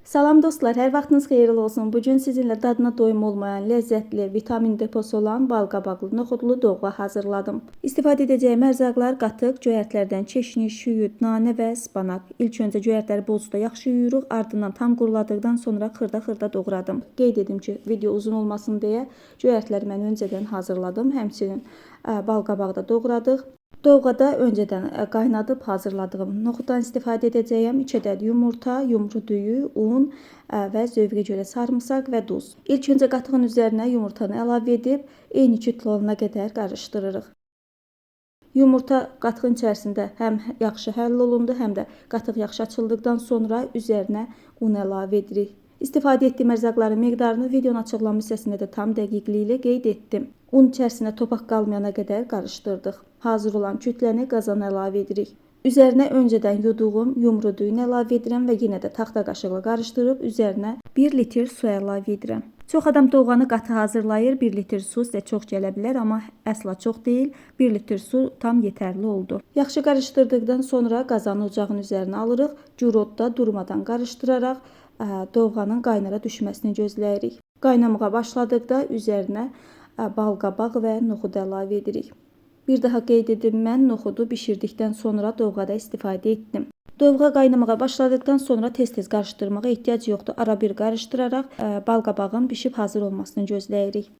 Salam dostlar, hər vaxtınız xeyirli olsun. Bugün sizinlə dadına doyum olmayan, ləzzətli, vitamin deposu olan balqabaqlı, noxudlu doğğa hazırladım. İstifadə edəcəyim ərzaqlar qatıq, göyərtlərdən çeşni, şüyüd, nanə və spanaq. İlk öncə göyərtləri bozda yaxşı yuyuruq, ardından tam quruladıqdan sonra xırda-xırda doğradım. Qeyd edim ki, video uzun olmasın deyə göyərtləri mən öncədən hazırladım. Həmçinin balqabağı da doğradıq. Dovğada öncədən qaynadıb hazırladığım noxuddan istifadə edəcəyəm. 2 ədəd yumurta, yumru düyü, un və zövqə görə sarımsaq və duz. İlk öncə qatığın üzərinə yumurtanı əlavə edib eyni kütlə olana qədər qarışdırırıq. Yumurta qatığın içərisində həm yaxşı həll olundu, həm də qatıq yaxşı açıldıqdan sonra üzərinə un əlavə edirik. İstifadə etdiyim ərzaqların miqdarını videonun açıqlama hissəsində də tam dəqiqliyi ilə qeyd etdim. Un içərisinə topaq qalmayana qədər qarışdırdıq. Hazır olan kütləni qazana əlavə edirik. Üzərinə öncədən yuduğum yumru düyünü əlavə edirəm və yenə də taxta qaşıqla qarışdırıb üzərinə 1 litr su əlavə edirəm. Çox adam doğğanı qatı hazırlayır. 1 litr su sizə çox gələ bilər, amma əsla çox deyil. 1 litr su tam yetərli oldu. Yaxşı qarışdırdıqdan sonra qazanı ocağın üzərinə alırıq. Gür odda durmadan qarışdıraraq doğğanın qaynara düşməsini gözləyirik. Qaynamağa başladıqda üzərinə balqabaq və noxud əlavə edirik. Bir daha qeyd edim, mən noxudu bişirdikdən sonra dovğada istifadə etdim. Dovğa qaynamağa başladıqdan sonra tez-tez qarışdırmağa ehtiyac yoxdur. Ara bir qarışdıraraq balqabağın bişib hazır olmasını gözləyirik.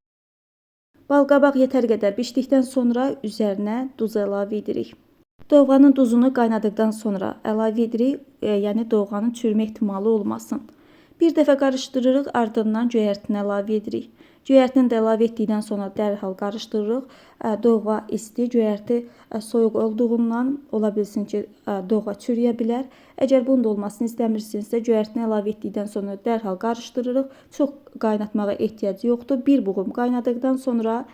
Balqabaq yetər qədər bişdikdən sonra üzərinə duz əlavə edirik. Dovğanın duzunu qaynadıqdan sonra əlavə edirik, yəni dovğanın çürümə ehtimalı olmasın. Bir dəfə qarışdırırıq, ardından göyərtini əlavə edirik. Göyərtini də əlavə etdikdən sonra dərhal qarışdırırıq. Doğğa isti, göyərti soyuq olduğundan ola bilsin ki, doğğa çürüyə bilər. Əgər bunun da olmasını istəmirsinizsə, göyərtini əlavə etdikdən sonra dərhal qarışdırırıq. Çox qaynatmağa ehtiyac yoxdur. Bir buğum qaynadıqdan sonra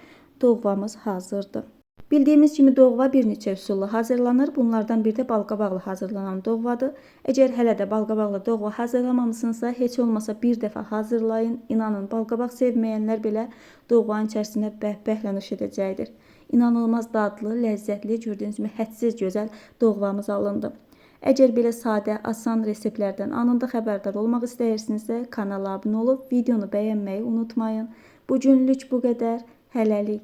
doğğamız hazırdır. Bildiyimiz kimi doğğa bir neçə üsulla hazırlanır. Bunlardan biri də balqabaqla hazırlanan doğğadır. Əgər hələ də balqabaqla doğğa hazırlamamısınızsa, heç olmasa bir dəfə hazırlayın. İnanın, balqabaq sevməyənlər belə doğğanın içərisinə bəhbəhlə nuş edəcəkdir. İnanılmaz dadlı, ləzzətli, gördüyünüz kimi hədsiz gözəl doğğamız alındı. Əgər belə sadə, asan reseptlərdən anında xəbərdar olmaq istəyirsinizsə, kanala abunə olub videonu bəyənməyi unutmayın. Bugünlük bu qədər. Hələlik.